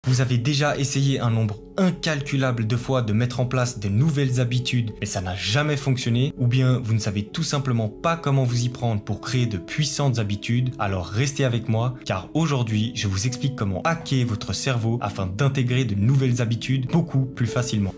Vous avez déjà essayé un nombre incalculable de fois de mettre en place de nouvelles habitudes, mais ça n'a jamais fonctionné, ou bien vous ne savez tout simplement pas comment vous y prendre pour créer de puissantes habitudes, alors restez avec moi, car aujourd'hui, je vous explique comment hacker votre cerveau afin d'intégrer de nouvelles habitudes beaucoup plus facilement.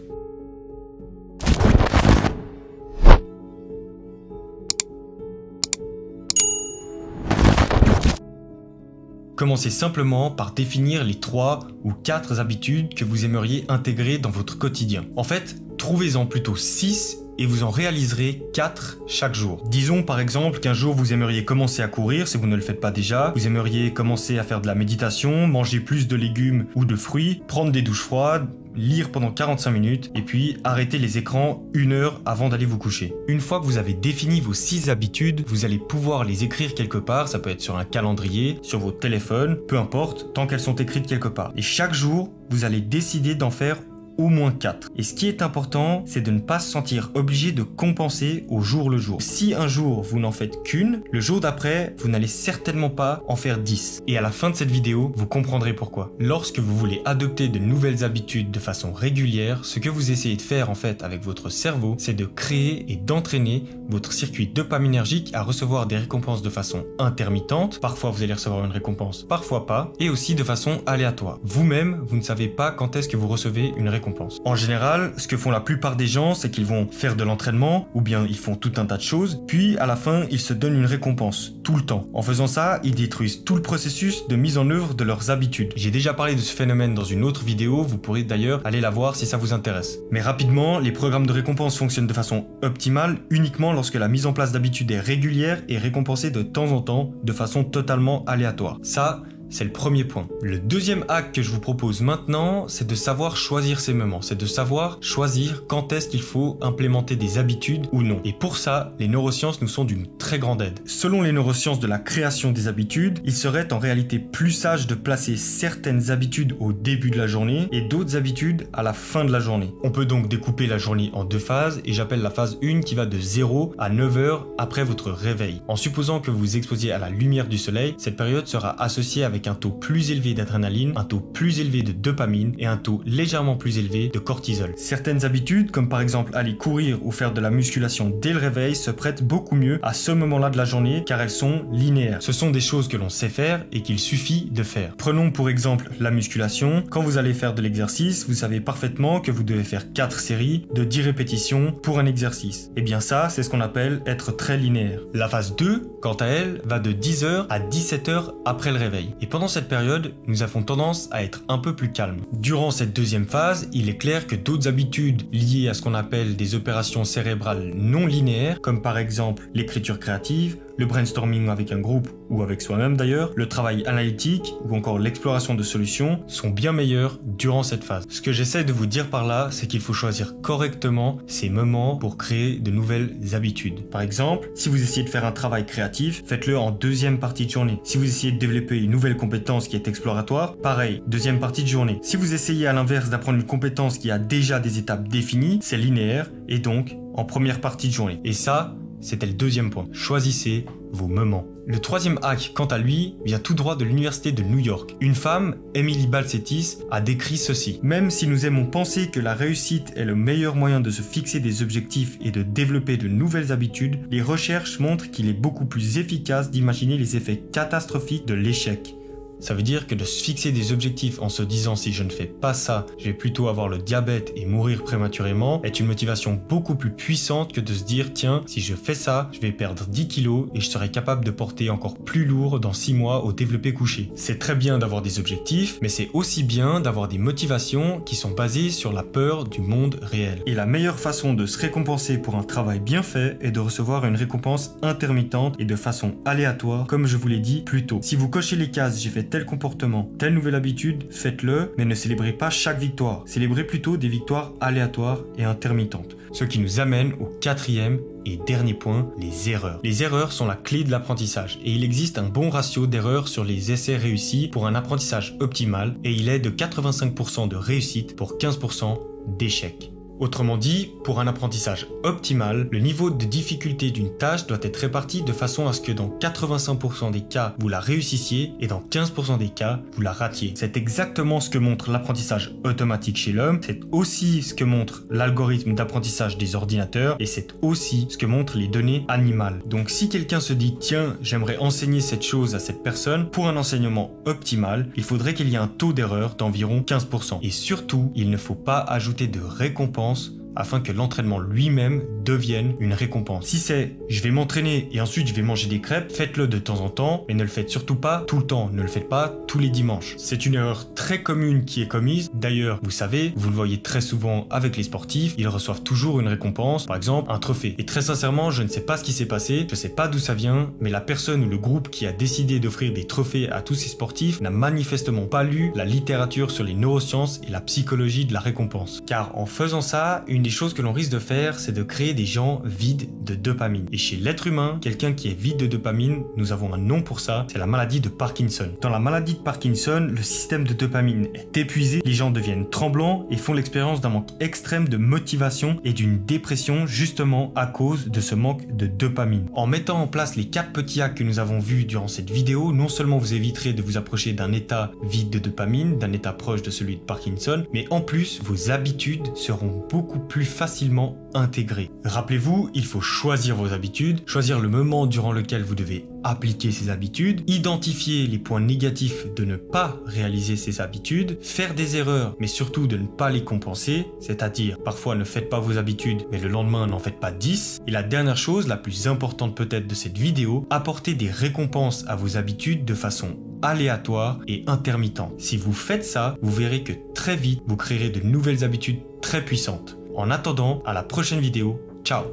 Commencez simplement par définir les 3 ou 4 habitudes que vous aimeriez intégrer dans votre quotidien. En fait, trouvez-en plutôt 6 et vous en réaliserez 4 chaque jour. Disons par exemple qu'un jour vous aimeriez commencer à courir si vous ne le faites pas déjà, vous aimeriez commencer à faire de la méditation, manger plus de légumes ou de fruits, prendre des douches froides, lire pendant 45 minutes et puis arrêter les écrans 1 heure avant d'aller vous coucher. Une fois que vous avez défini vos 6 habitudes, vous allez pouvoir les écrire quelque part, ça peut être sur un calendrier, sur votre téléphone, peu importe, tant qu'elles sont écrites quelque part. Et chaque jour, vous allez décider d'en faire au moins 4. Et ce qui est important, c'est de ne pas se sentir obligé de compenser au jour le jour. Si un jour vous n'en faites qu'une, le jour d'après, vous n'allez certainement pas en faire 10. Et à la fin de cette vidéo, vous comprendrez pourquoi. Lorsque vous voulez adopter de nouvelles habitudes de façon régulière, ce que vous essayez de faire en fait avec votre cerveau, c'est de créer et d'entraîner votre circuit dopaminergique à recevoir des récompenses de façon intermittente. Parfois vous allez recevoir une récompense, parfois pas, et aussi de façon aléatoire. Vous-même, vous ne savez pas quand est-ce que vous recevez une récompense. En général, ce que font la plupart des gens, c'est qu'ils vont faire de l'entraînement, ou bien ils font tout un tas de choses, puis à la fin, ils se donnent une récompense, tout le temps. En faisant ça, ils détruisent tout le processus de mise en œuvre de leurs habitudes. J'ai déjà parlé de ce phénomène dans une autre vidéo, vous pourrez d'ailleurs aller la voir si ça vous intéresse. Mais rapidement, les programmes de récompense fonctionnent de façon optimale uniquement lorsque la mise en place d'habitudes est régulière et récompensée de temps en temps de façon totalement aléatoire. Ça, c'est le premier point. Le deuxième hack que je vous propose maintenant, c'est de savoir choisir ces moments. C'est de savoir choisir quand est-ce qu'il faut implémenter des habitudes ou non. Et pour ça, les neurosciences nous sont d'une très grande aide. Selon les neurosciences de la création des habitudes, il serait en réalité plus sage de placer certaines habitudes au début de la journée et d'autres habitudes à la fin de la journée. On peut donc découper la journée en 2 phases et j'appelle la phase 1 qui va de 0 à 9 heures après votre réveil. En supposant que vous vous exposiez à la lumière du soleil, cette période sera associée avec un taux plus élevé d'adrénaline, un taux plus élevé de dopamine et un taux légèrement plus élevé de cortisol. Certaines habitudes, comme par exemple aller courir ou faire de la musculation dès le réveil, se prêtent beaucoup mieux à ce moment-là de la journée car elles sont linéaires. Ce sont des choses que l'on sait faire et qu'il suffit de faire. Prenons pour exemple la musculation. Quand vous allez faire de l'exercice, vous savez parfaitement que vous devez faire 4 séries de 10 répétitions pour un exercice. Et bien ça, c'est ce qu'on appelle être très linéaire. La phase 2, quant à elle, va de 10h à 17h après le réveil. Et pendant cette période, nous avons tendance à être un peu plus calmes. Durant cette deuxième phase, il est clair que d'autres habitudes liées à ce qu'on appelle des opérations cérébrales non linéaires, comme par exemple l'écriture créative, le brainstorming avec un groupe ou avec soi-même d'ailleurs, le travail analytique ou encore l'exploration de solutions sont bien meilleurs durant cette phase. Ce que j'essaie de vous dire par là, c'est qu'il faut choisir correctement ces moments pour créer de nouvelles habitudes. Par exemple, si vous essayez de faire un travail créatif, faites-le en deuxième partie de journée. Si vous essayez de développer une nouvelle compétence qui est exploratoire, pareil, deuxième partie de journée. Si vous essayez à l'inverse d'apprendre une compétence qui a déjà des étapes définies, c'est linéaire et donc en première partie de journée. Et ça, c'était le deuxième point. Choisissez vos moments. Le troisième hack, quant à lui, vient tout droit de l'université de New York. Une femme, Emily Balcetis, a décrit ceci. Même si nous aimons penser que la réussite est le meilleur moyen de se fixer des objectifs et de développer de nouvelles habitudes, les recherches montrent qu'il est beaucoup plus efficace d'imaginer les effets catastrophiques de l'échec. Ça veut dire que de se fixer des objectifs en se disant si je ne fais pas ça, je vais plutôt avoir le diabète et mourir prématurément est une motivation beaucoup plus puissante que de se dire tiens, si je fais ça, je vais perdre 10 kilos et je serai capable de porter encore plus lourd dans 6 mois au développé couché. C'est très bien d'avoir des objectifs, mais c'est aussi bien d'avoir des motivations qui sont basées sur la peur du monde réel. Et la meilleure façon de se récompenser pour un travail bien fait est de recevoir une récompense intermittente et de façon aléatoire, comme je vous l'ai dit plus tôt. Si vous cochez les cases j'ai fait tel comportement, telle nouvelle habitude, faites-le, mais ne célébrez pas chaque victoire. Célébrez plutôt des victoires aléatoires et intermittentes. Ce qui nous amène au quatrième et dernier point, les erreurs. Les erreurs sont la clé de l'apprentissage et il existe un bon ratio d'erreurs sur les essais réussis pour un apprentissage optimal et il est de 85% de réussite pour 15% d'échecs. Autrement dit, pour un apprentissage optimal, le niveau de difficulté d'une tâche doit être réparti de façon à ce que dans 85% des cas, vous la réussissiez et dans 15% des cas, vous la ratiez. C'est exactement ce que montre l'apprentissage automatique chez l'homme, c'est aussi ce que montre l'algorithme d'apprentissage des ordinateurs et c'est aussi ce que montrent les données animales. Donc si quelqu'un se dit tiens, j'aimerais enseigner cette chose à cette personne, pour un enseignement optimal, il faudrait qu'il y ait un taux d'erreur d'environ 15%. Et surtout, il ne faut pas ajouter de récompense afin que l'entraînement lui-même devienne une récompense. Si c'est « je vais m'entraîner et ensuite je vais manger des crêpes », faites-le de temps en temps, mais ne le faites surtout pas tout le temps, ne le faites pas tous les dimanches. C'est une erreur très commune qui est commise. D'ailleurs, vous savez, vous le voyez très souvent avec les sportifs, ils reçoivent toujours une récompense, par exemple un trophée. Et très sincèrement, je ne sais pas ce qui s'est passé, je ne sais pas d'où ça vient, mais la personne ou le groupe qui a décidé d'offrir des trophées à tous ces sportifs n'a manifestement pas lu la littérature sur les neurosciences et la psychologie de la récompense. Car en faisant ça, une des choses que l'on risque de faire, c'est de créer des gens vides de dopamine. Et chez l'être humain, quelqu'un qui est vide de dopamine, nous avons un nom pour ça, c'est la maladie de Parkinson. Dans la maladie de Parkinson, le système de dopamine est épuisé, les gens deviennent tremblants et font l'expérience d'un manque extrême de motivation et d'une dépression justement à cause de ce manque de dopamine. En mettant en place les 4 petits hacks que nous avons vus durant cette vidéo, non seulement vous éviterez de vous approcher d'un état vide de dopamine, d'un état proche de celui de Parkinson, mais en plus, vos habitudes seront beaucoup plus facilement intégrées. Rappelez-vous, il faut choisir vos habitudes, choisir le moment durant lequel vous devez appliquer ces habitudes, identifier les points négatifs de ne pas réaliser ces habitudes, faire des erreurs, mais surtout de ne pas les compenser, c'est-à-dire parfois ne faites pas vos habitudes, mais le lendemain n'en faites pas 10. Et la dernière chose, la plus importante peut-être de cette vidéo, apportez des récompenses à vos habitudes de façon aléatoire et intermittente. Si vous faites ça, vous verrez que très vite, vous créerez de nouvelles habitudes très puissantes. En attendant, à la prochaine vidéo. Ciao!